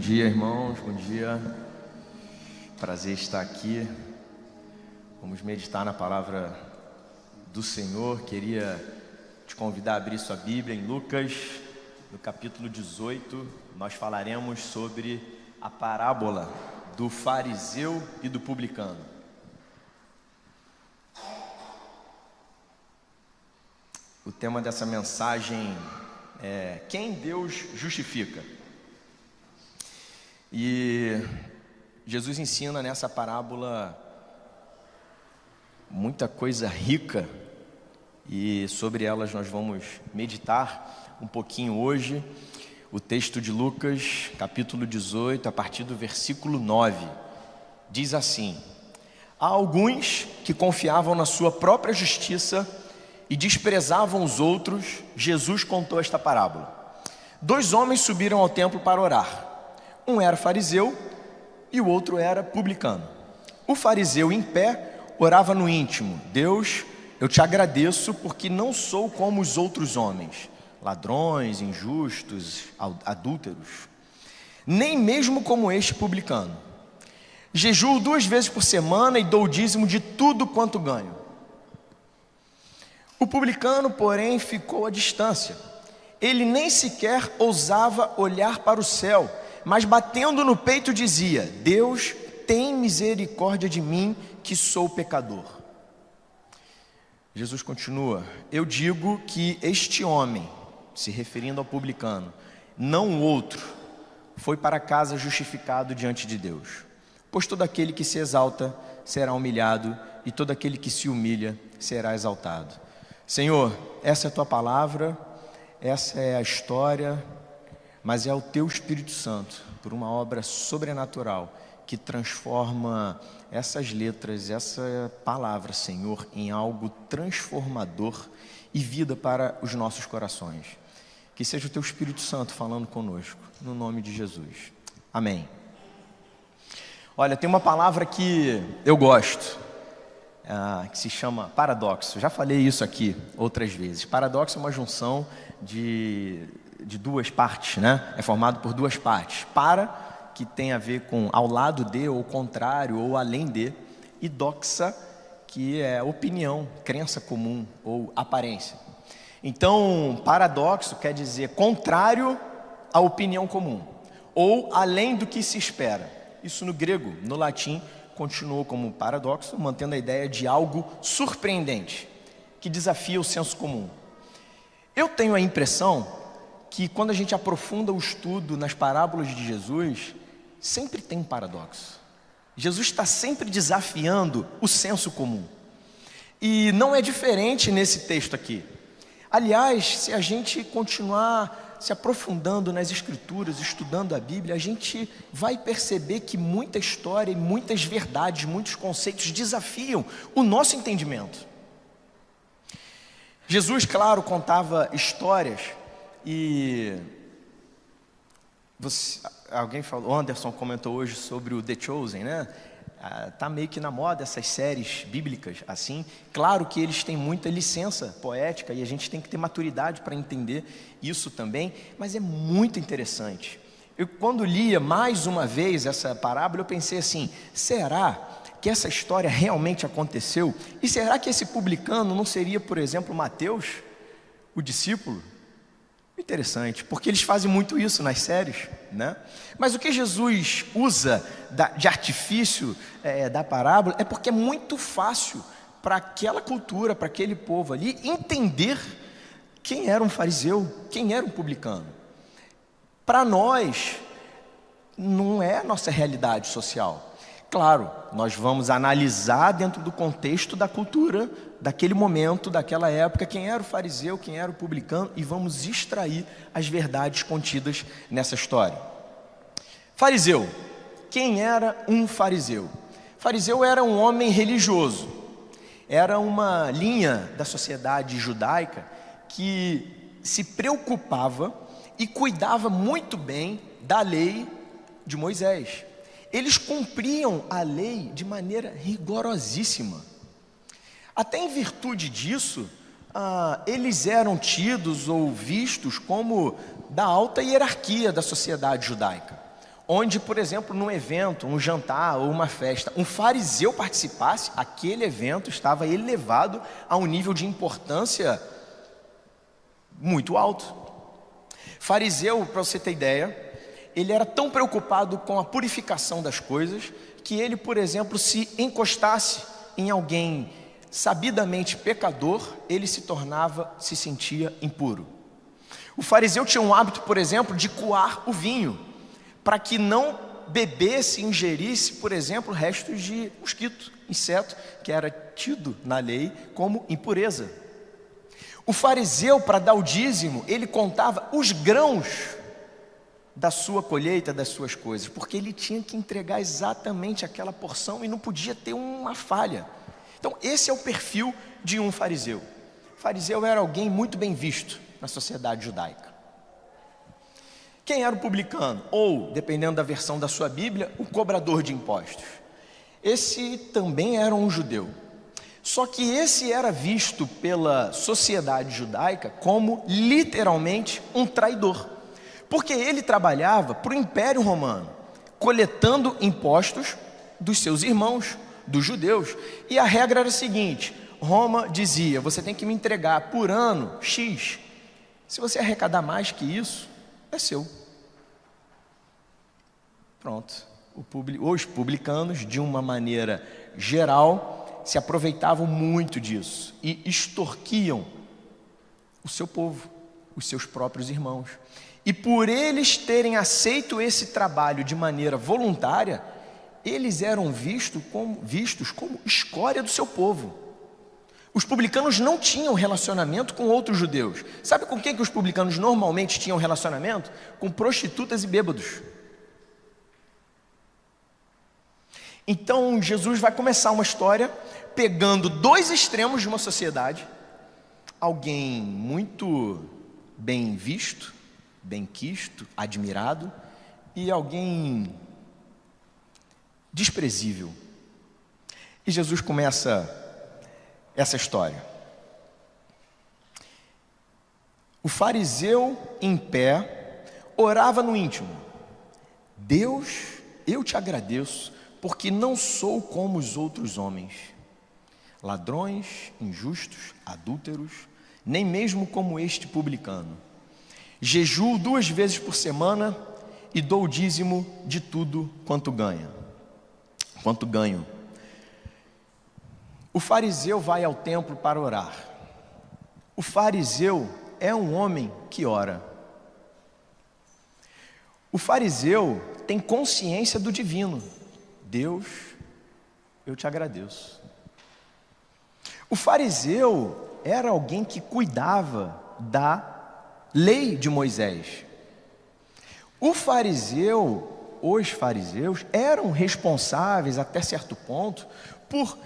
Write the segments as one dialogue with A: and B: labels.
A: dia, irmãos, bom dia. Prazer estar aqui. Vamos meditar na palavra do Senhor. Queria te convidar a abrir sua Bíblia em Lucas, no capítulo 18. Nós falaremos sobre a parábola do fariseu e do publicano. O tema dessa mensagem é: quem Deus justifica? E Jesus ensina nessa parábola muita coisa rica, e sobre elas nós vamos meditar um pouquinho hoje. O texto de Lucas, capítulo 18, a partir do versículo 9, diz assim: há alguns que confiavam na sua própria justiça e desprezavam os outros. Jesus contou esta parábola. 2 homens subiram ao templo para orar. Um era fariseu e o outro era publicano. O fariseu, em pé, orava no íntimo: Deus, eu te agradeço porque não sou como os outros homens, ladrões, injustos, adúlteros, nem mesmo como este publicano. Jejuo 2 vezes por semana e dou o dízimo de tudo quanto ganho. O publicano, porém, ficou à distância. Ele nem sequer ousava olhar para o céu, mas batendo no peito dizia: Deus, tem misericórdia de mim, que sou pecador. Jesus continua: eu digo que este homem, se referindo ao publicano, não o outro, foi para casa justificado diante de Deus. Pois todo aquele que se exalta será humilhado, e todo aquele que se humilha será exaltado. Senhor, essa é a tua palavra, essa é a história, mas é o teu Espírito Santo, por uma obra sobrenatural, que transforma essas letras, essa palavra, Senhor, em algo transformador e vida para os nossos corações. Que seja o teu Espírito Santo falando conosco, no nome de Jesus. Amém. Olha, tem uma palavra que eu gosto, que se chama paradoxo. Já falei isso aqui outras vezes. Paradoxo é uma junção de 2 partes, né? É formado por 2 partes. Para, que tem a ver com ao lado de, ou contrário, ou além de. E doxa, que é opinião, crença comum ou aparência. Então, paradoxo quer dizer contrário à opinião comum, ou além do que se espera. Isso no grego. No latim continuou como paradoxo, mantendo a ideia de algo surpreendente, que desafia o senso comum. Eu tenho a impressão que quando a gente aprofunda o estudo nas parábolas de Jesus, sempre tem um paradoxo. Jesus está sempre desafiando o senso comum. E não é diferente nesse texto aqui. Aliás, se a gente continuar se aprofundando nas Escrituras, estudando a Bíblia, a gente vai perceber que muita história e muitas verdades, muitos conceitos desafiam o nosso entendimento. Jesus, claro, contava histórias e alguém falou, o Anderson comentou hoje sobre o The Chosen, né? Tá meio que na moda essas séries bíblicas assim. Claro que eles têm muita licença poética e a gente tem que ter maturidade para entender isso também, mas é muito interessante. Eu, quando lia mais uma vez essa parábola, eu pensei assim: será que essa história realmente aconteceu? E será que esse publicano não seria, por exemplo, Mateus, o discípulo? Interessante, porque eles fazem muito isso nas séries, né? Mas o que Jesus usa de artifício da parábola é porque é muito fácil para aquela cultura, para aquele povo ali, entender quem era um fariseu, quem era um publicano. Para nós, não é a nossa realidade social. Claro, nós vamos analisar dentro do contexto da cultura, daquele momento, daquela época, quem era o fariseu, quem era o publicano, e vamos extrair as verdades contidas nessa história. Fariseu. Quem era um fariseu? Fariseu era um homem religioso. Era uma linha da sociedade judaica que se preocupava e cuidava muito bem da lei de Moisés. Eles cumpriam a lei de maneira rigorosíssima. Até em virtude disso, eles eram tidos ou vistos como da alta hierarquia da sociedade judaica. onde, por exemplo, num evento, um jantar ou uma festa, um fariseu participasse, aquele evento estava elevado a um nível de importância muito alto. Fariseu, para você ter ideia, ele era tão preocupado com a purificação das coisas, que ele, por exemplo, se encostasse em alguém sabidamente pecador, ele se sentia impuro. O fariseu tinha um hábito, por exemplo, de coar o vinho, para que não bebesse, ingerisse, por exemplo, restos de mosquito, inseto, que era tido na lei como impureza. O fariseu, para dar o dízimo, ele contava os grãos da sua colheita, das suas coisas, porque ele tinha que entregar exatamente aquela porção e não podia ter uma falha. Então, esse é o perfil de um fariseu. O fariseu era alguém muito bem visto na sociedade judaica. Quem era o publicano? Ou, dependendo da versão da sua Bíblia, o cobrador de impostos. Esse também era um judeu. Só que esse era visto pela sociedade judaica como literalmente um traidor. Porque ele trabalhava para o Império Romano, coletando impostos dos seus irmãos, dos judeus. E a regra era a seguinte: Roma dizia, você tem que me entregar por ano X. Se você arrecadar mais que isso, é seu. Pronto. Os publicanos, de uma maneira geral, se aproveitavam muito disso e extorquiam o seu povo, os seus próprios irmãos. E por eles terem aceito esse trabalho de maneira voluntária, eles eram vistos como escória do seu povo. Os publicanos não tinham relacionamento com outros judeus. Sabe com quem que os publicanos normalmente tinham relacionamento? Com prostitutas e bêbados. Então Jesus vai começar uma história pegando dois extremos de uma sociedade, alguém muito bem visto, bem quisto, admirado, e alguém desprezível. E Jesus começa essa história. O fariseu em pé orava no íntimo: Deus, eu te agradeço, porque não sou como os outros homens, ladrões, injustos, adúlteros, nem mesmo como este publicano. Jejuo 2 vezes por semana e dou o dízimo de tudo quanto ganho. O fariseu vai ao templo para orar. O fariseu é um homem que ora. O fariseu tem consciência do divino. Deus, eu te agradeço. O fariseu era alguém que cuidava da lei de Moisés. Os fariseus eram responsáveis até certo ponto por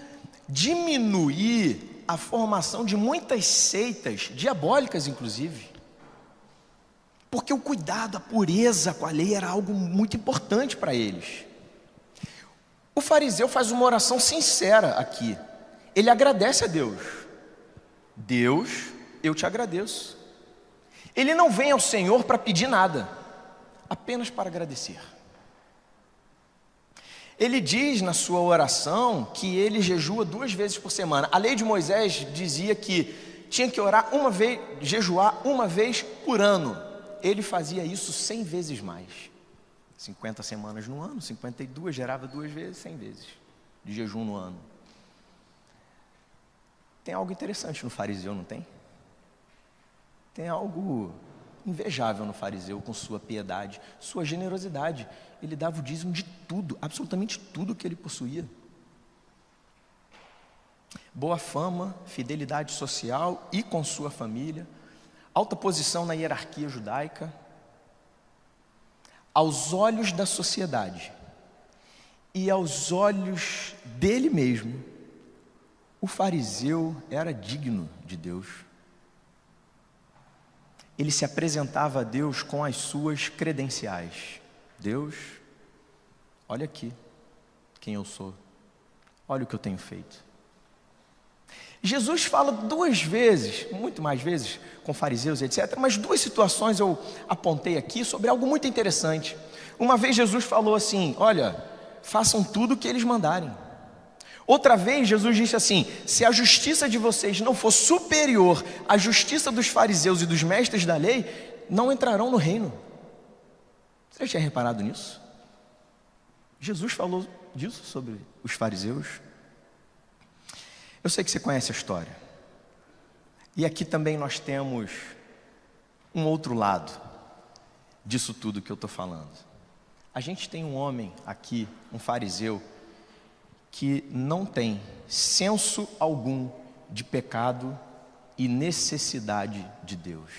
A: diminuir a formação de muitas seitas diabólicas, inclusive, porque o cuidado, a pureza com a lei era algo muito importante para eles. O fariseu faz uma oração sincera aqui. Ele agradece a Deus. Deus, eu te agradeço. Ele não vem ao Senhor para pedir nada, apenas para agradecer. Ele diz na sua oração que ele jejua 2 vezes por semana. A lei de Moisés dizia que tinha que orar jejuar uma vez por ano. Ele fazia isso 100 vezes mais. 50 semanas no ano, 52, gerava 2 vezes, 100 vezes de jejum no ano. Tem algo interessante no fariseu, não tem? Tem algo invejável no fariseu com sua piedade, sua generosidade. Ele dava o dízimo de tudo, absolutamente tudo que ele possuía. Boa fama, fidelidade social e com sua família, alta posição na hierarquia judaica. Aos olhos da sociedade e aos olhos dele mesmo, o fariseu era digno de Deus. Ele se apresentava a Deus com as suas credenciais. Deus, olha aqui quem eu sou, olha o que eu tenho feito. Jesus fala 2 vezes, muito mais vezes, com fariseus, etc. Mas 2 situações eu apontei aqui sobre algo muito interessante. Uma vez Jesus falou assim: olha, façam tudo o que eles mandarem. Outra vez Jesus disse assim: se a justiça de vocês não for superior à justiça dos fariseus e dos mestres da lei, não entrarão no reino. Você já tinha reparado nisso? Jesus falou disso sobre os fariseus. Eu sei que você conhece a história. E aqui também nós temos um outro lado disso tudo que eu estou falando. A gente tem um homem aqui, um fariseu, que não tem senso algum de pecado e necessidade de Deus.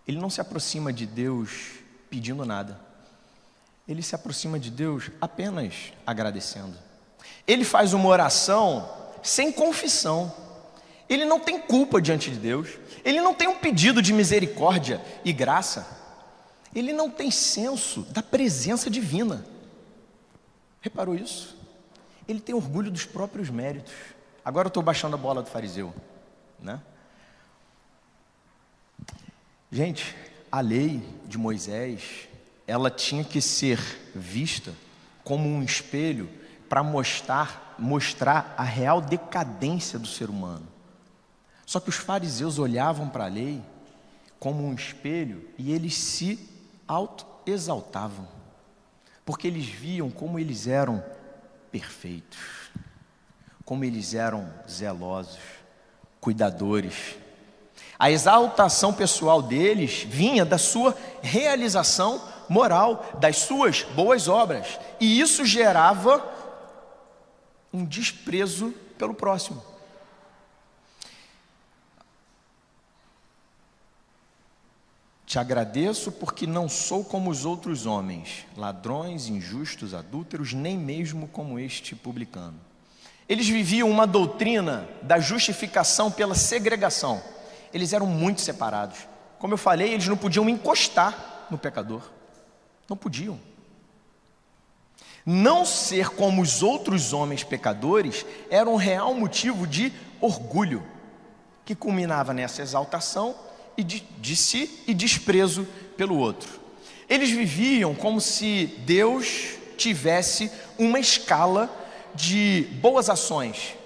A: Ele não se aproxima de Deus pedindo nada. Ele se aproxima de Deus apenas agradecendo. Ele faz uma oração sem confissão. Ele não tem culpa diante de Deus. Ele não tem um pedido de misericórdia e graça. Ele não tem senso da presença divina. Reparou isso? Ele tem orgulho dos próprios méritos. Agora eu estou baixando a bola do fariseu, né? Gente, a lei de Moisés, ela tinha que ser vista como um espelho para mostrar a real decadência do ser humano. Só que os fariseus olhavam para a lei como um espelho e eles se auto-exaltavam, porque eles viam como eles eram perfeitos, como eles eram zelosos, cuidadores. A exaltação pessoal deles vinha da sua realização moral, das suas boas obras, e isso gerava um desprezo pelo próximo. Te agradeço porque não sou como os outros homens, ladrões, injustos, adúlteros, nem mesmo como este publicano. Eles viviam uma doutrina da justificação pela segregação. Eles eram muito separados. Como eu falei, eles não podiam encostar no pecador. Não podiam. Não ser como os outros homens pecadores era um real motivo de orgulho, que culminava nessa exaltação de si e desprezo pelo outro. Eles viviam como se Deus tivesse uma escala de boas ações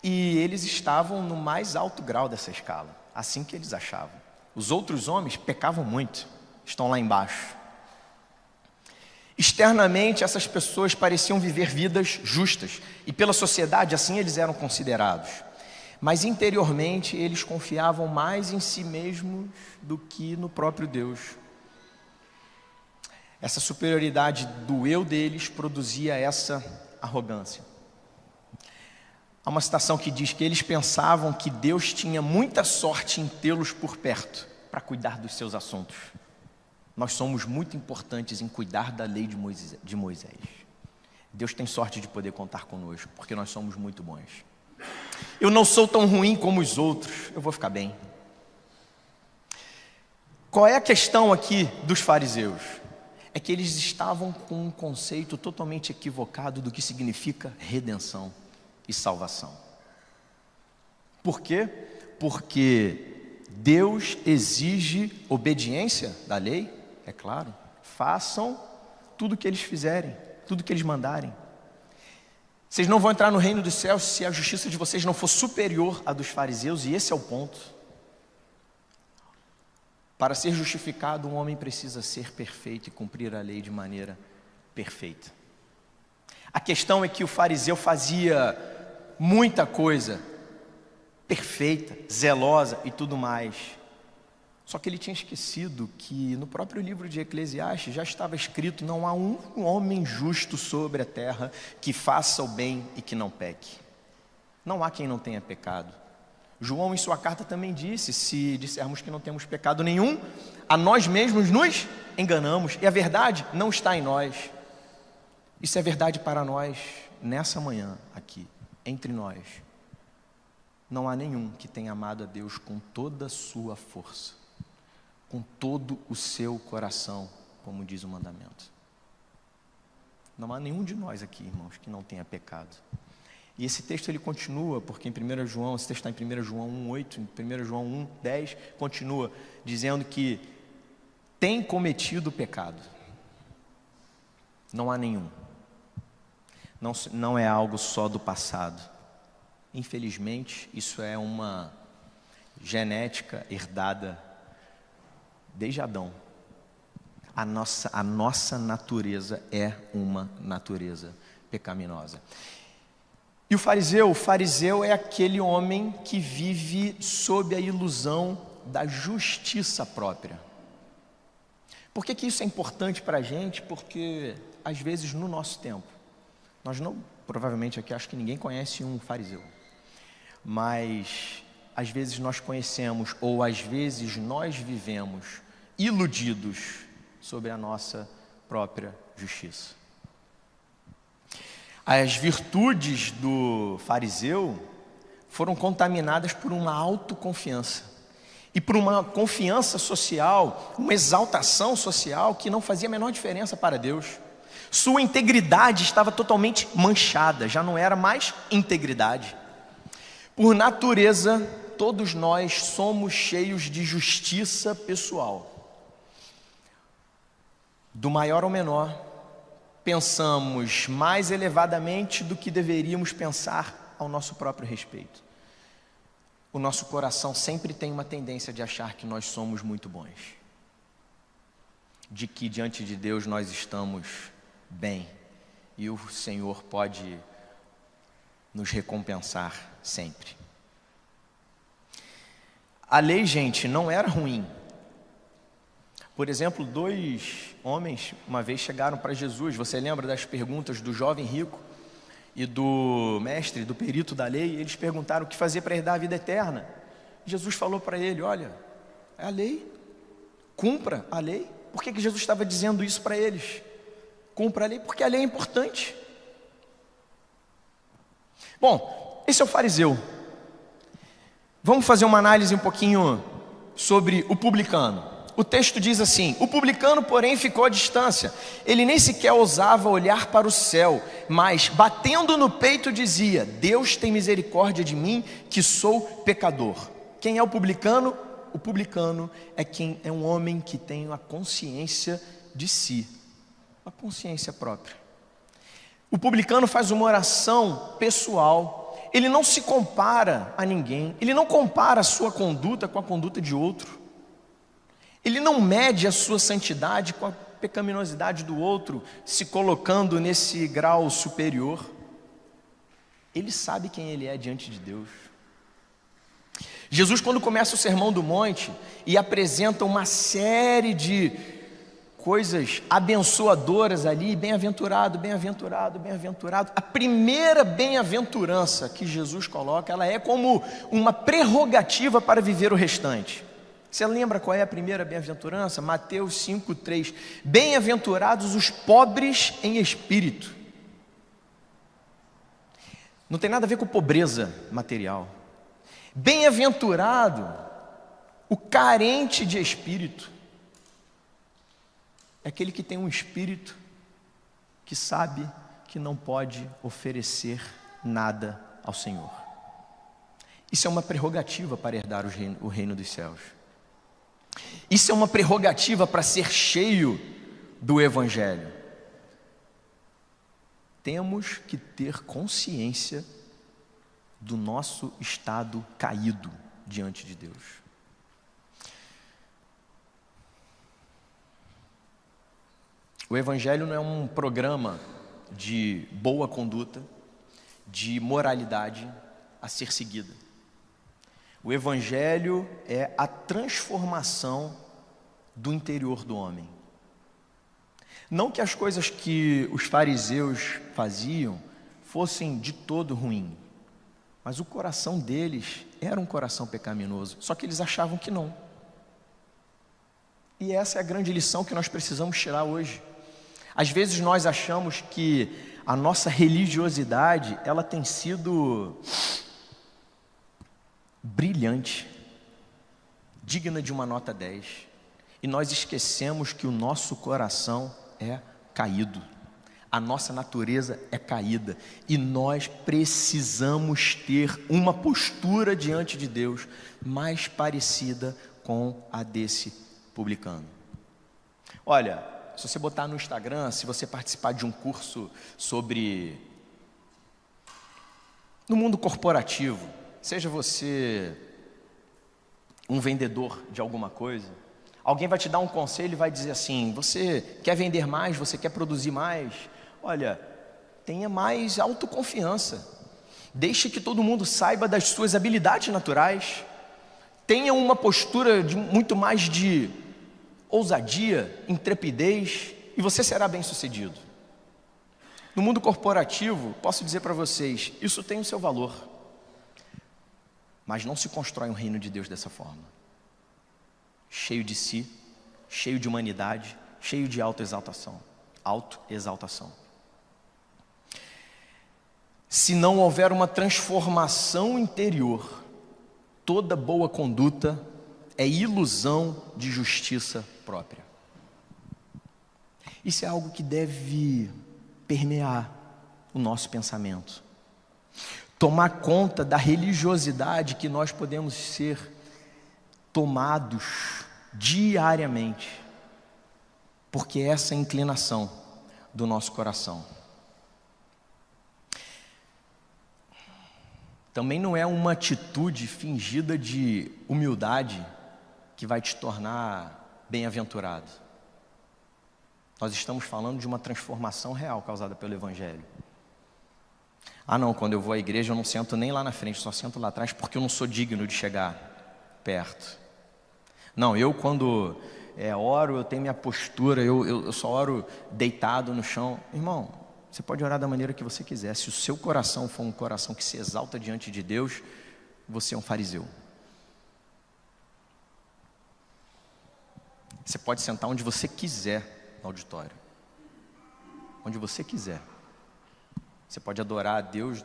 A: e eles estavam no mais alto grau dessa escala, assim que eles achavam. Os outros homens pecavam muito, estão lá embaixo. Externamente, essas pessoas pareciam viver vidas justas e pela sociedade assim eles eram considerados. Mas interiormente eles confiavam mais em si mesmos do que no próprio Deus. Essa superioridade do eu deles produzia essa arrogância. Há uma citação que diz que eles pensavam que Deus tinha muita sorte em tê-los por perto para cuidar dos seus assuntos. Nós somos muito importantes em cuidar da lei de Moisés. Deus tem sorte de poder contar conosco, porque nós somos muito bons. Eu não sou tão ruim como os outros, eu vou ficar bem. Qual é a questão aqui dos fariseus? É que eles estavam com um conceito totalmente equivocado do que significa redenção e salvação. Por quê? Porque Deus exige obediência da lei, é claro. Façam tudo o que eles fizerem, tudo o que eles mandarem. Vocês não vão entrar no reino dos céus se a justiça de vocês não for superior à dos fariseus, e esse é o ponto. Para ser justificado, um homem precisa ser perfeito e cumprir a lei de maneira perfeita. A questão é que o fariseu fazia muita coisa perfeita, zelosa e tudo mais. Só que ele tinha esquecido que no próprio livro de Eclesiastes já estava escrito: não há um homem justo sobre a terra que faça o bem e que não peque. Não há quem não tenha pecado. João em sua carta também disse: se dissermos que não temos pecado nenhum, a nós mesmos nos enganamos e a verdade não está em nós. Isso é verdade para nós nessa manhã aqui, entre nós. Não há nenhum que tenha amado a Deus com toda a sua força, com todo o seu coração, como diz o mandamento. Não há nenhum de nós aqui, irmãos, que não tenha pecado. E esse texto ele continua, porque em 1 João, esse texto está em 1 João 1,8, em 1 João 1,10, continua dizendo que tem cometido pecado. Não há nenhum. Não é algo só do passado. Infelizmente, isso é uma genética herdada desde Adão. A nossa natureza é uma natureza pecaminosa. E o fariseu é aquele homem que vive sob a ilusão da justiça própria. Por que isso é importante para a gente? Porque, às vezes, no nosso tempo, nós não, provavelmente aqui, acho que ninguém conhece um fariseu, mas, às vezes nós conhecemos, ou às vezes nós vivemos iludidos sobre a nossa própria justiça. As virtudes do fariseu foram contaminadas por uma autoconfiança e por uma confiança social, uma exaltação social que não fazia a menor diferença para Deus. Sua integridade estava totalmente manchada, já não era mais integridade. Por natureza, todos nós somos cheios de justiça pessoal. Do maior ao menor, pensamos mais elevadamente do que deveríamos pensar ao nosso próprio respeito. O nosso coração sempre tem uma tendência de achar que nós somos muito bons, de que diante de Deus nós estamos bem e o Senhor pode nos recompensar sempre. A lei, gente, não era ruim. Por exemplo, 2 homens uma vez chegaram para Jesus. Você lembra das perguntas do jovem rico e do mestre, do perito da lei? Eles perguntaram o que fazer para herdar a vida eterna. Jesus falou para ele: olha, é a lei, cumpra a lei. Por que Jesus estava dizendo isso para eles? Cumpra a lei, porque a lei é importante. Bom, esse é o fariseu. Vamos fazer uma análise um pouquinho sobre o publicano. O texto diz assim: o publicano, porém, ficou à distância. Ele nem sequer ousava olhar para o céu, mas, batendo no peito, dizia: Deus tem misericórdia de mim, que sou pecador. Quem é o publicano? O publicano é um homem que tem a consciência de si, a consciência própria. O publicano faz uma oração pessoal. Ele não se compara a ninguém. Ele não compara a sua conduta com a conduta de outro. Ele não mede a sua santidade com a pecaminosidade do outro, se colocando nesse grau superior. Ele sabe quem ele é diante de Deus. Jesus, quando começa o Sermão do Monte e apresenta uma série de coisas abençoadoras ali, bem-aventurado, bem-aventurado, bem-aventurado. A primeira bem-aventurança que Jesus coloca, ela é como uma prerrogativa para viver o restante. Você lembra qual é a primeira bem-aventurança? Mateus 5:3. Bem-aventurados os pobres em espírito. Não tem nada a ver com pobreza material. Bem-aventurado o carente de espírito. É aquele que tem um espírito que sabe que não pode oferecer nada ao Senhor. Isso é uma prerrogativa para herdar o reino dos céus. Isso é uma prerrogativa para ser cheio do Evangelho. Temos que ter consciência do nosso estado caído diante de Deus. O Evangelho não é um programa de boa conduta, de moralidade a ser seguida. O Evangelho é a transformação do interior do homem. Não que as coisas que os fariseus faziam fossem de todo ruim, mas o coração deles era um coração pecaminoso, só que eles achavam que não. E essa é a grande lição que nós precisamos tirar hoje. Às vezes nós achamos que a nossa religiosidade, ela tem sido brilhante, digna de uma nota 10. E nós esquecemos que o nosso coração é caído. A nossa natureza é caída. E nós precisamos ter uma postura diante de Deus mais parecida com a desse publicano. Olha, se você botar no Instagram, se você participar de um curso sobre no mundo corporativo, seja você um vendedor de alguma coisa, alguém vai te dar um conselho e vai dizer assim: você quer vender mais, você quer produzir mais? Olha, tenha mais autoconfiança. Deixe que todo mundo saiba das suas habilidades naturais. Tenha uma postura de muito mais de ousadia, intrepidez, e você será bem-sucedido. No mundo corporativo, posso dizer para vocês, isso tem o seu valor. Mas não se constrói um reino de Deus dessa forma. Cheio de si, cheio de humanidade, cheio de autoexaltação. Autoexaltação. Se não houver uma transformação interior, toda boa conduta é ilusão de justiça própria. Isso é algo que deve permear o nosso pensamento. Tomar conta da religiosidade que nós podemos ser tomados diariamente, porque essa é a inclinação do nosso coração. Também não é uma atitude fingida de humildade que vai te tornar bem-aventurado. Nós estamos falando de uma transformação real causada pelo Evangelho. Ah não, quando eu vou à igreja eu não sento nem lá na frente, só sento lá atrás porque eu não sou digno de chegar perto. Não, eu quando oro, eu tenho minha postura, eu só oro deitado no chão. Irmão, você pode orar da maneira que você quiser. Se o seu coração for um coração que se exalta diante de Deus, você é um fariseu. Você pode sentar onde você quiser no auditório. Onde você quiser. Você pode adorar a Deus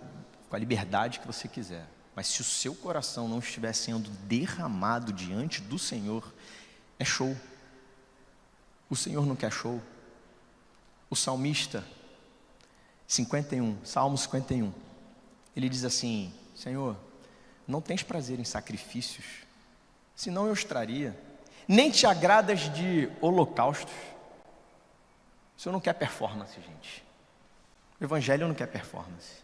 A: com a liberdade que você quiser. Mas se o seu coração não estiver sendo derramado diante do Senhor, é show. O Senhor não quer show. O salmista 51, Salmo 51, ele diz assim: Senhor, não tens prazer em sacrifícios, senão eu os traria. Nem te agradas de holocaustos. O Senhor não quer performance, gente. O Evangelho não quer performance.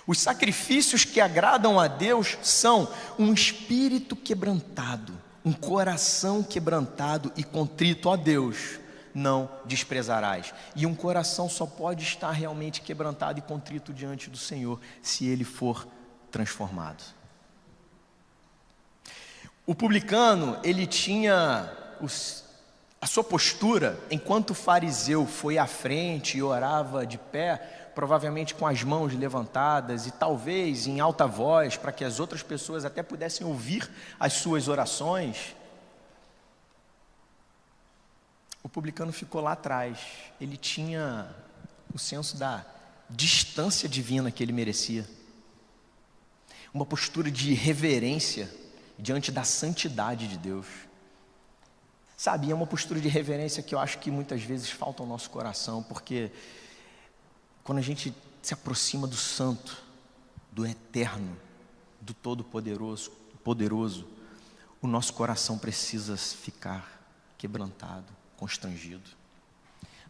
A: Os sacrifícios que agradam a Deus são um espírito quebrantado, um coração quebrantado e contrito a Deus não desprezarás. E um coração só pode estar realmente quebrantado e contrito diante do Senhor se ele for transformado. O publicano, ele tinha a sua postura, enquanto o fariseu foi à frente e orava de pé, provavelmente com as mãos levantadas e talvez em alta voz, para que as outras pessoas até pudessem ouvir as suas orações. O publicano ficou lá atrás. Ele tinha o senso da distância divina que ele merecia. Uma postura de reverência diante da santidade de Deus. Sabe, é uma postura de reverência que eu acho que muitas vezes falta ao nosso coração, porque quando a gente se aproxima do santo, do eterno, do todo-poderoso, o nosso coração precisa ficar quebrantado, constrangido.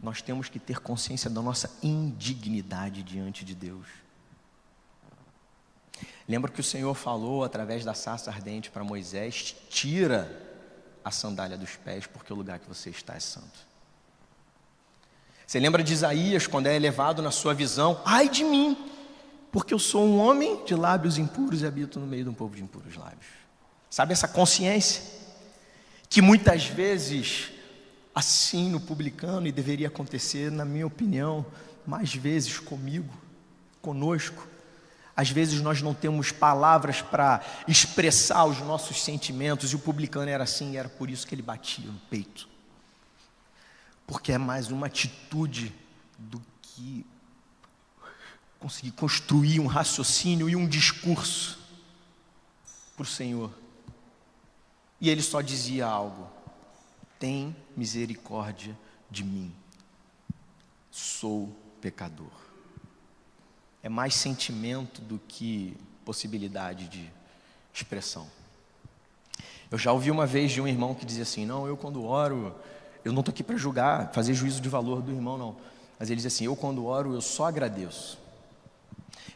A: Nós temos que ter consciência da nossa indignidade diante de Deus. Lembra que o Senhor falou através da sarça ardente para Moisés: tira a sandália dos pés, porque o lugar que você está é santo. Você lembra de Isaías, quando é elevado na sua visão: ai de mim, porque eu sou um homem de lábios impuros e habito no meio de um povo de impuros lábios. Sabe essa consciência? Que muitas vezes, assim no publicano, e deveria acontecer, na minha opinião, mais vezes comigo, conosco. Às vezes nós não temos palavras para expressar os nossos sentimentos, e o publicano era assim, e era por isso que ele batia no peito. Porque é mais uma atitude do que conseguir construir um raciocínio e um discurso para o Senhor. E ele só dizia algo: tem misericórdia de mim, sou pecador. É mais sentimento do que possibilidade de expressão. Eu já ouvi uma vez de um irmão que dizia assim: não, eu quando oro, eu não estou aqui para julgar, fazer juízo de valor do irmão, não. Mas ele diz assim: eu quando oro, eu só agradeço.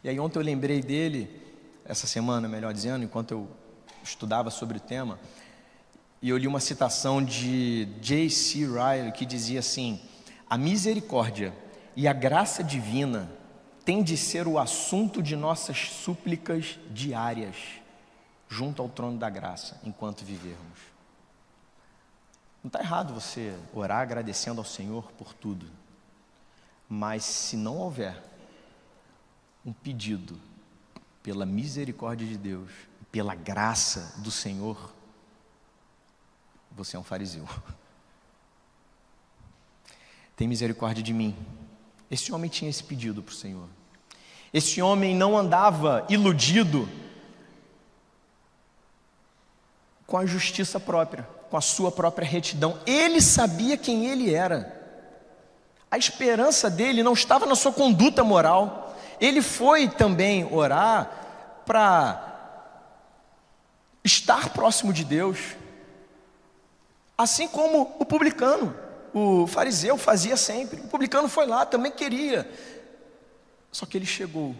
A: E aí ontem eu lembrei dele, essa semana, melhor dizendo, enquanto eu estudava sobre o tema, e eu li uma citação de J.C. Ryle, que dizia assim: a misericórdia e a graça divina têm de ser o assunto de nossas súplicas diárias, junto ao trono da graça, enquanto vivermos. Não está errado você orar agradecendo ao Senhor por tudo, mas se não houver um pedido pela misericórdia de Deus, pela graça do Senhor, você é um fariseu. Tem misericórdia de mim. Esse homem tinha esse pedido para o Senhor. Esse homem não andava iludido com a justiça própria, com a sua própria retidão. Ele sabia quem ele era. A esperança dele não estava na sua conduta moral. Ele foi também orar para estar próximo de Deus, assim como o publicano, o fariseu fazia sempre. O publicano foi lá, também queria. Só que ele chegou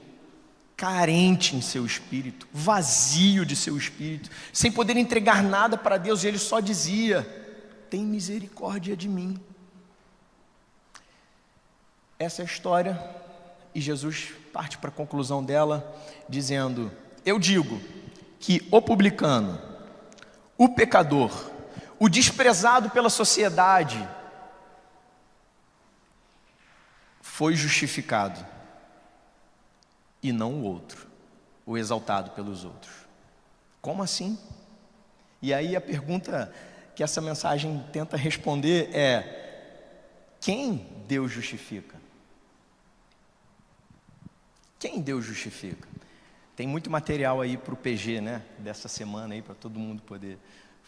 A: carente em seu espírito, vazio de seu espírito, sem poder entregar nada para Deus, e ele só dizia: tem misericórdia de mim. Essa é a história, e Jesus parte para a conclusão dela, dizendo: eu digo que o publicano, o pecador, o desprezado pela sociedade, foi justificado, e não o outro, o exaltado pelos outros. Como assim? E aí a pergunta que essa mensagem tenta responder é: quem Deus justifica? Quem Deus justifica? Tem muito material aí para o PG, né? Dessa semana aí, para todo mundo poder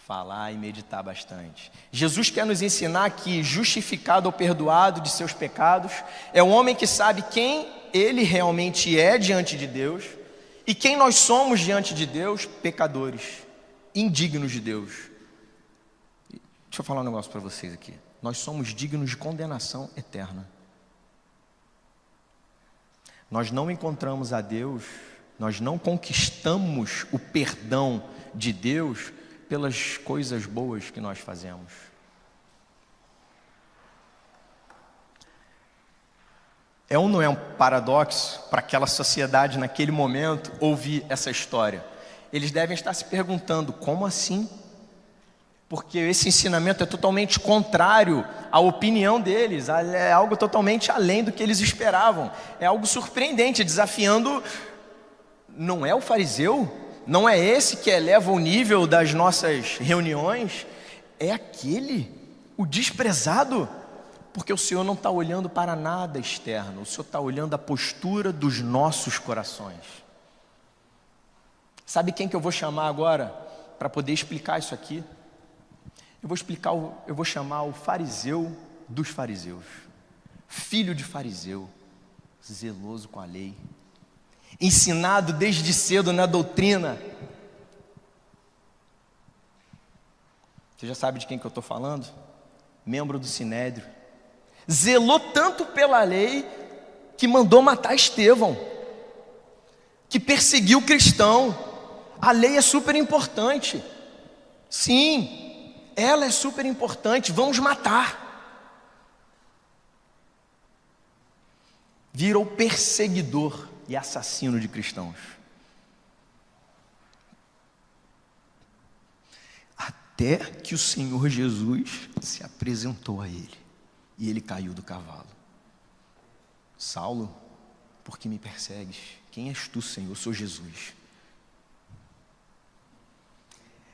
A: falar e meditar bastante. Jesus quer nos ensinar que justificado ou perdoado de seus pecados é um homem que sabe quem ele realmente é diante de Deus e quem nós somos diante de Deus: pecadores, indignos de Deus. Deixa eu falar um negócio para vocês aqui. Nós somos dignos de condenação eterna. Nós não encontramos a Deus, nós não conquistamos o perdão de Deus pelas coisas boas que nós fazemos. É ou não é um paradoxo para aquela sociedade naquele momento ouvir essa história? Eles devem estar se perguntando: como assim? Porque esse ensinamento é totalmente contrário à opinião deles, é algo totalmente além do que eles esperavam, é algo surpreendente, desafiando. Não é o fariseu? Não é esse que eleva o nível das nossas reuniões? É aquele, o desprezado? Porque o Senhor não está olhando para nada externo, o Senhor está olhando a postura dos nossos corações. Sabe quem que eu vou chamar agora para poder explicar isso aqui? Eu vou chamar o fariseu dos fariseus, filho de fariseu, zeloso com a lei, ensinado desde cedo na doutrina. Você já sabe de quem que eu estou falando? Membro do Sinédrio. Zelou tanto pela lei que mandou matar Estevão, que perseguiu o cristão. A lei é super importante. Sim, ela é super importante, vamos matar. Virou perseguidor e assassino de cristãos. Até que o Senhor Jesus se apresentou a ele, e ele caiu do cavalo. Saulo, por que me persegues? Quem és tu, Senhor? Eu sou Jesus.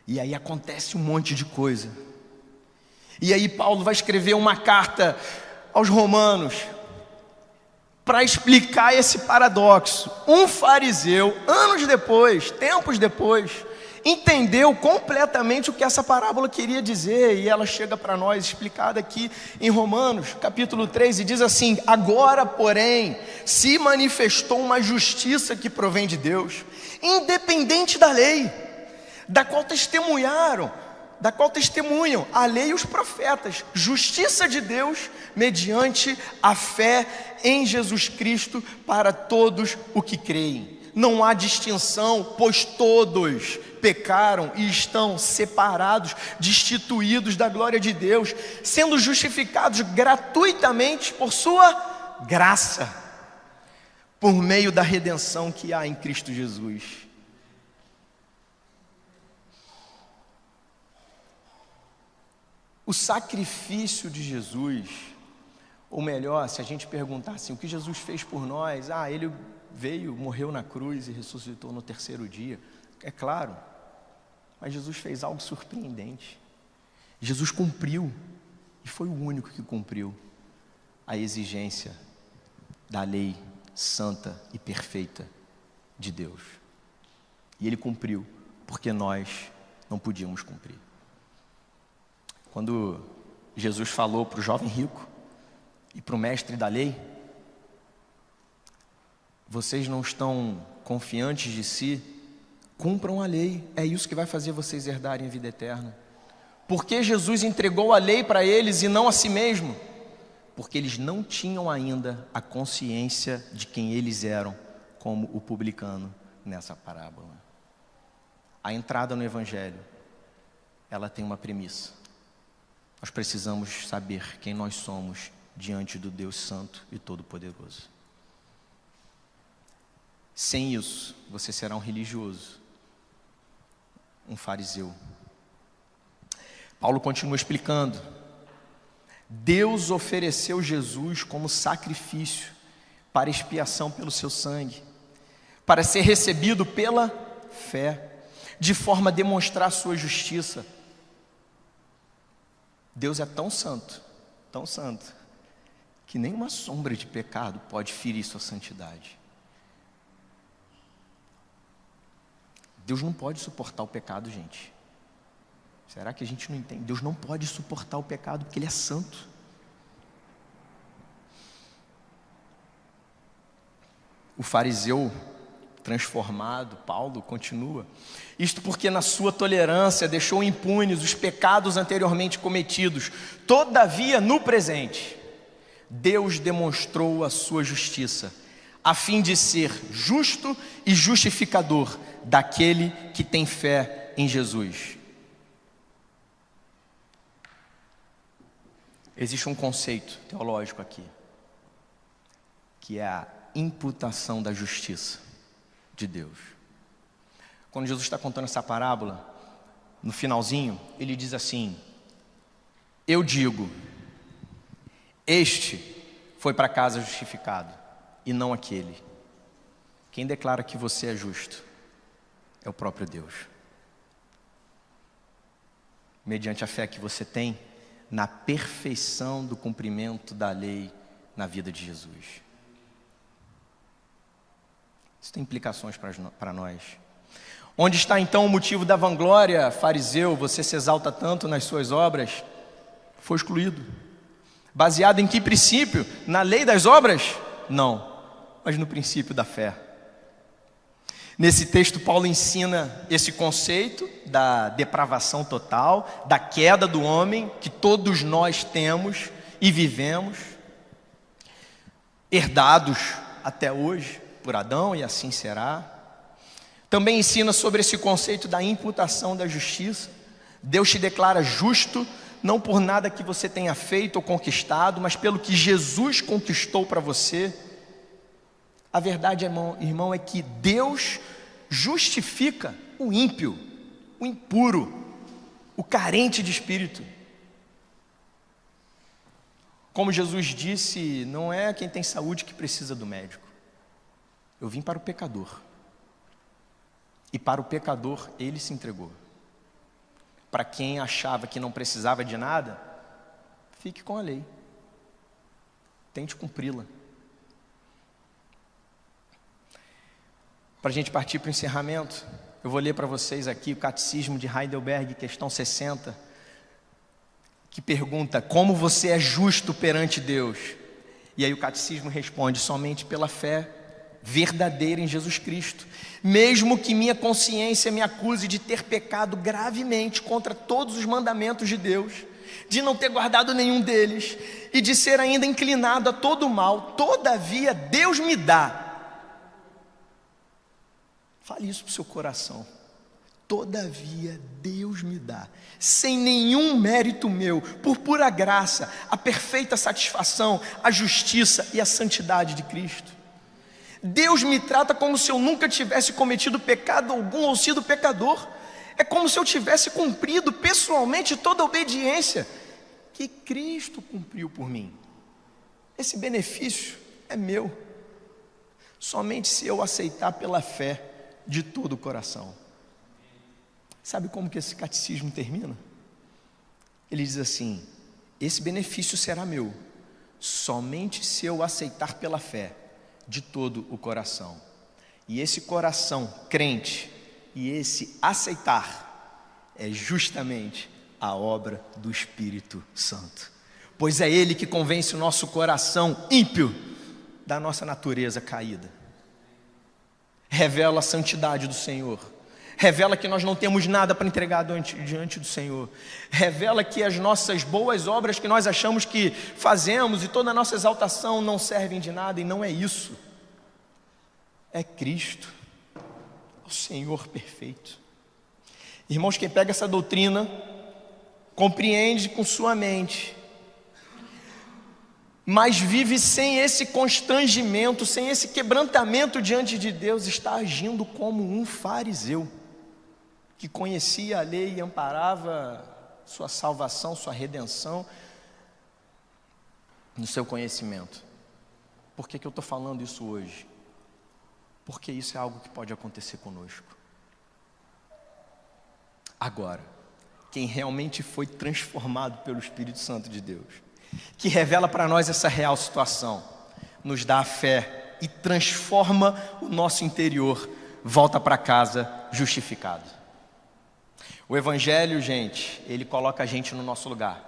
A: E aí acontece um monte de coisa. E aí Paulo vai escrever uma carta aos romanos para explicar esse paradoxo. Um fariseu, anos depois, tempos depois, entendeu completamente o que essa parábola queria dizer, e ela chega para nós explicada aqui em Romanos, capítulo 3, e diz assim: agora, porém, se manifestou uma justiça que provém de Deus, independente da lei, da qual testemunharam da qual testemunham a lei e os profetas, justiça de Deus mediante a fé em Jesus Cristo para todos os que creem. Não há distinção, pois todos pecaram e estão separados, destituídos da glória de Deus, sendo justificados gratuitamente por sua graça, por meio da redenção que há em Cristo Jesus. O sacrifício de Jesus, ou melhor, se a gente perguntar assim, o que Jesus fez por nós? Ele veio, morreu na cruz e ressuscitou no terceiro dia. É claro, mas Jesus fez algo surpreendente. Jesus cumpriu, e foi o único que cumpriu a exigência da lei santa e perfeita de Deus. E Ele cumpriu, porque nós não podíamos cumprir. Quando Jesus falou para o jovem rico e para o mestre da lei: vocês não estão confiantes de si? Cumpram a lei, é isso que vai fazer vocês herdarem a vida eterna. Por que Jesus entregou a lei para eles e não a si mesmo? Porque eles não tinham ainda a consciência de quem eles eram, como o publicano nessa parábola. A entrada no Evangelho, ela tem uma premissa. Nós precisamos saber quem nós somos diante do Deus Santo e Todo-Poderoso. Sem isso, você será um religioso, um fariseu. Paulo continua explicando: Deus ofereceu Jesus como sacrifício para expiação pelo seu sangue, para ser recebido pela fé, de forma a demonstrar sua justiça. Deus é tão santo, que nenhuma sombra de pecado pode ferir sua santidade. Deus não pode suportar o pecado, gente. Será que a gente não entende? Deus não pode suportar o pecado porque Ele é santo. O fariseu transformado, Paulo, continua: isto porque na sua tolerância deixou impunes os pecados anteriormente cometidos. Todavia, no presente, Deus demonstrou a sua justiça, a fim de ser justo e justificador daquele que tem fé em Jesus. Existe um conceito teológico aqui, que é a imputação da justiça de Deus. Quando Jesus está contando essa parábola, no finalzinho, Ele diz assim: eu digo, este foi para casa justificado, e não aquele. Quem declara que você é justo é o próprio Deus, mediante a fé que você tem na perfeição do cumprimento da lei na vida de Jesus. Isso tem implicações para nós. Onde está então o motivo da vanglória, fariseu? Você se exalta tanto nas suas obras? Foi excluído. Baseado em que princípio? Na lei das obras? Não, mas no princípio da fé. Nesse texto, Paulo ensina esse conceito da depravação total, da queda do homem, que todos nós temos e vivemos, herdados até hoje por Adão, e assim será. Também ensina sobre esse conceito da imputação da justiça. Deus te declara justo, não por nada que você tenha feito ou conquistado, mas pelo que Jesus conquistou para você. A verdade, irmão, é que Deus justifica o ímpio, o impuro, o carente de espírito. Como Jesus disse, não é quem tem saúde que precisa do médico. Eu vim para o pecador. E para o pecador Ele se entregou. Para quem achava que não precisava de nada, fique com a lei. Tente cumpri-la. Para a gente partir para o encerramento, eu vou ler para vocês aqui o Catecismo de Heidelberg, questão 60, que pergunta: como você é justo perante Deus? E aí o Catecismo responde: somente pela fé verdadeira em Jesus Cristo, mesmo que minha consciência me acuse de ter pecado gravemente contra todos os mandamentos de Deus, de não ter guardado nenhum deles e de ser ainda inclinado a todo mal, todavia Deus me dá. Fale isso para o seu coração. Todavia Deus me dá, sem nenhum mérito meu, por pura graça, a perfeita satisfação, a justiça e a santidade de Cristo. Deus me trata como se eu nunca tivesse cometido pecado algum ou sido pecador. É como se eu tivesse cumprido pessoalmente toda a obediência que Cristo cumpriu por mim. Esse benefício é meu, somente se eu aceitar pela fé de todo o coração. Sabe como que esse catecismo termina? Ele diz assim: esse benefício será meu, somente se eu aceitar pela fé de todo o coração. E esse coração crente e esse aceitar é justamente a obra do Espírito Santo, pois é Ele que convence o nosso coração ímpio da nossa natureza caída, revela a santidade do Senhor, revela que nós não temos nada para entregar diante do Senhor, revela que as nossas boas obras que nós achamos que fazemos e toda a nossa exaltação não servem de nada, e não é isso. É Cristo, o Senhor perfeito. Irmãos, quem pega essa doutrina, compreende com sua mente, mas vive sem esse constrangimento, sem esse quebrantamento diante de Deus, está agindo como um fariseu, que conhecia a lei e amparava sua salvação, sua redenção, no seu conhecimento. Por que eu estou falando isso hoje? Porque isso é algo que pode acontecer conosco. Agora, quem realmente foi transformado pelo Espírito Santo de Deus, que revela para nós essa real situação, nos dá a fé e transforma o nosso interior, volta para casa justificado. O Evangelho, gente, ele coloca a gente no nosso lugar,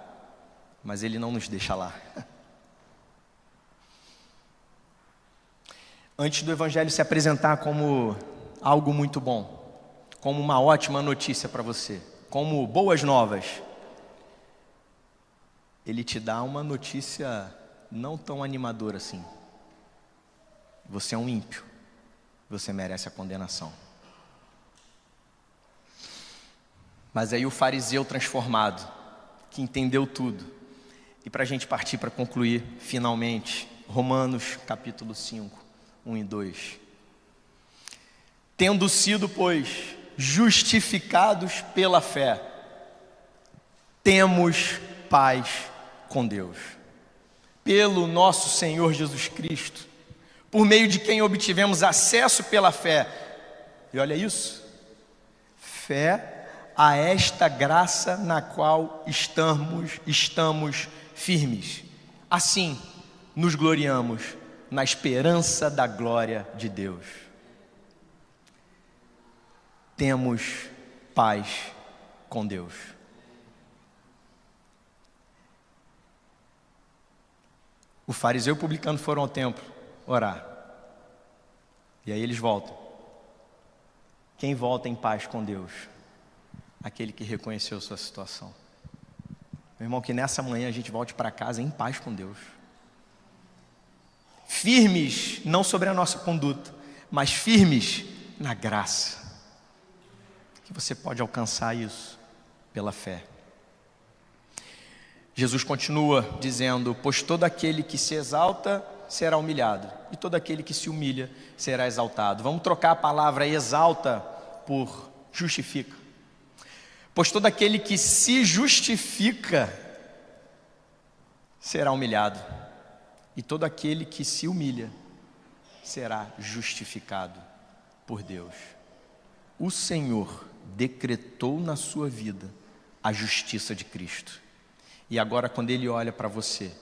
A: mas ele não nos deixa lá. Antes do Evangelho se apresentar como algo muito bom, como uma ótima notícia para você, como boas novas, ele te dá uma notícia não tão animadora assim. Você é um ímpio, você merece a condenação. Mas aí o fariseu transformado, que entendeu tudo, e para a gente partir para concluir finalmente, Romanos capítulo 5, 1 e 2. Tendo sido, pois, justificados pela fé, temos paz com Deus, pelo nosso Senhor Jesus Cristo, por meio de quem obtivemos acesso pela fé. E olha isso, fé a esta graça na qual estamos firmes. Assim, nos gloriamos na esperança da glória de Deus. Temos paz com Deus. O fariseu e o publicano foram ao templo orar. E aí eles voltam. Quem volta em paz com Deus? Aquele que reconheceu sua situação. Meu irmão, que nessa manhã a gente volte para casa em paz com Deus. Firmes, não sobre a nossa conduta, mas firmes na graça. Que você pode alcançar isso pela fé. Jesus continua dizendo: pois todo aquele que se exalta será humilhado, e todo aquele que se humilha será exaltado. Vamos trocar a palavra exalta por justifica. Pois todo aquele que se justifica será humilhado, e todo aquele que se humilha será justificado por Deus. O Senhor decretou na sua vida a justiça de Cristo. E agora, quando Ele olha para você,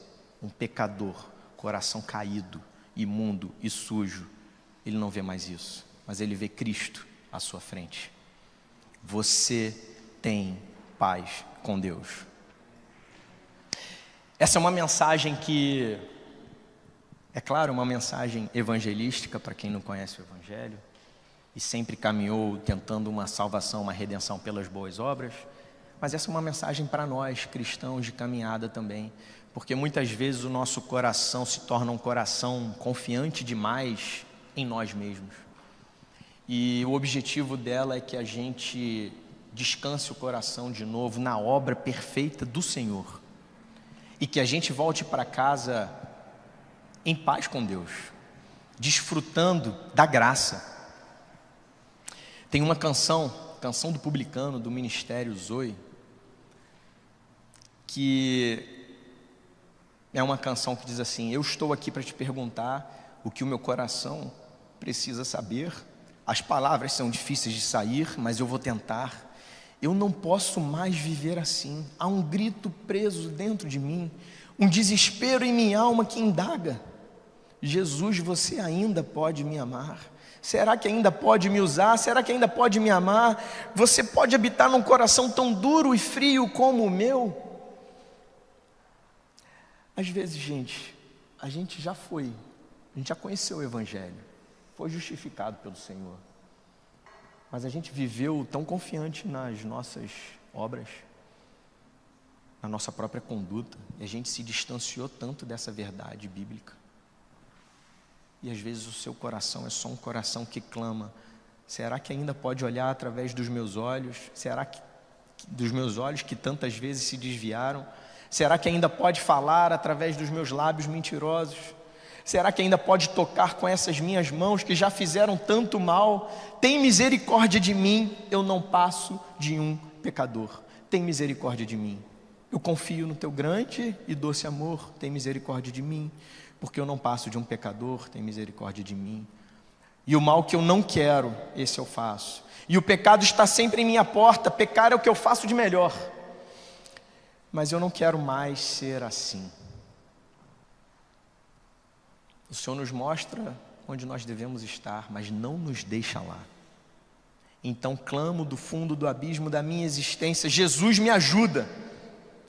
A: um pecador, coração caído, imundo e sujo, Ele não vê mais isso, mas Ele vê Cristo à sua frente. Você tem paz com Deus. Essa é uma mensagem que É claro, uma mensagem evangelística para quem não conhece o Evangelho e sempre caminhou tentando uma salvação, uma redenção pelas boas obras, mas essa é uma mensagem para nós, cristãos de caminhada também, porque muitas vezes o nosso coração se torna um coração confiante demais em nós mesmos. E o objetivo dela é que a gente descanse o coração de novo na obra perfeita do Senhor. E que a gente volte para casa em paz com Deus, desfrutando da graça. Tem uma canção do Publicano, do Ministério Zoe, que é uma canção que diz assim: eu estou aqui para te perguntar o que o meu coração precisa saber. As palavras são difíceis de sair, mas eu vou tentar. Eu não posso mais viver assim. Há um grito preso dentro de mim, um desespero em minha alma que indaga: Jesus, você ainda pode me amar? Será que ainda pode me usar? Será que ainda pode me amar? Você pode habitar num coração tão duro e frio como o meu? Às vezes, a gente já conheceu o Evangelho, foi justificado pelo Senhor, mas a gente viveu tão confiante nas nossas obras, na nossa própria conduta, e a gente se distanciou tanto dessa verdade bíblica. E às vezes o seu coração é só um coração que clama: será que ainda pode olhar através dos meus olhos? Será que dos meus olhos que tantas vezes se desviaram? Será que ainda pode falar através dos meus lábios mentirosos? Será que ainda pode tocar com essas minhas mãos que já fizeram tanto mal? Tem misericórdia de mim, eu não passo de um pecador. Tem misericórdia de mim. Eu confio no teu grande e doce amor. Tem misericórdia de mim, porque eu não passo de um pecador. Tem misericórdia de mim. E o mal que eu não quero, esse eu faço. E o pecado está sempre em minha porta. Pecar é o que eu faço de melhor. Mas eu não quero mais ser assim. O Senhor nos mostra onde nós devemos estar, mas não nos deixa lá. Então clamo do fundo do abismo da minha existência: Jesus, me ajuda.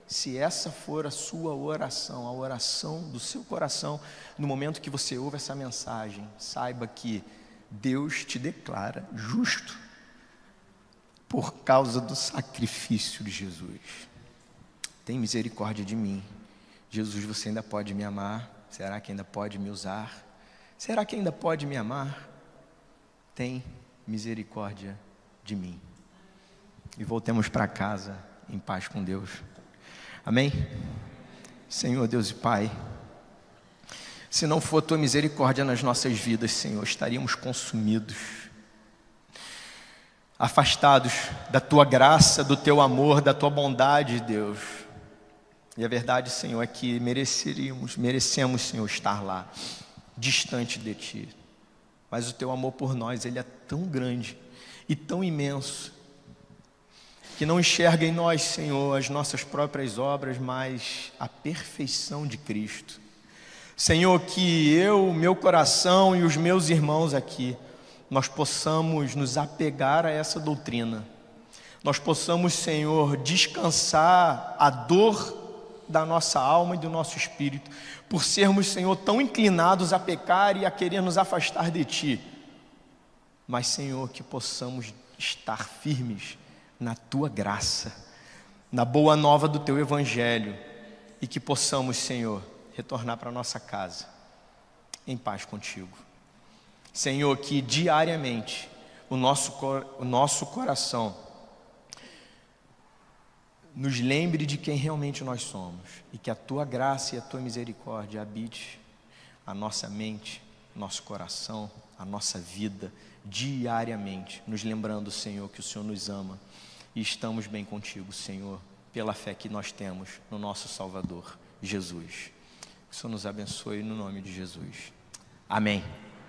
A: Se essa for a sua oração, a oração do seu coração, no momento que você ouve essa mensagem, saiba que Deus te declara justo por causa do sacrifício de Jesus. Tem misericórdia de mim. Jesus, você ainda pode me amar? Será que ainda pode me usar? Será que ainda pode me amar? Tem misericórdia de mim. E voltemos para casa em paz com Deus. Amém? Senhor Deus e Pai, se não for a tua misericórdia nas nossas vidas, Senhor, estaríamos consumidos, afastados da tua graça, do teu amor, da tua bondade, Deus. E a verdade, Senhor, é que merecemos, Senhor, estar lá, distante de Ti. Mas o Teu amor por nós, Ele é tão grande e tão imenso, que não enxerga em nós, Senhor, as nossas próprias obras, mas a perfeição de Cristo. Senhor, que eu, meu coração e os meus irmãos aqui, nós possamos nos apegar a essa doutrina. Nós possamos, Senhor, descansar a dor da nossa alma e do nosso espírito, por sermos, Senhor, tão inclinados a pecar e a querer nos afastar de Ti. Mas, Senhor, que possamos estar firmes na Tua graça, na boa nova do Teu Evangelho, e que possamos, Senhor, retornar para a nossa casa em paz contigo. Senhor, que diariamente o nosso coração nos lembre de quem realmente nós somos, e que a Tua graça e a Tua misericórdia habite a nossa mente, nosso coração, a nossa vida, diariamente, nos lembrando, Senhor, que o Senhor nos ama e estamos bem contigo, Senhor, pela fé que nós temos no nosso Salvador, Jesus. Que o Senhor nos abençoe no nome de Jesus. Amém.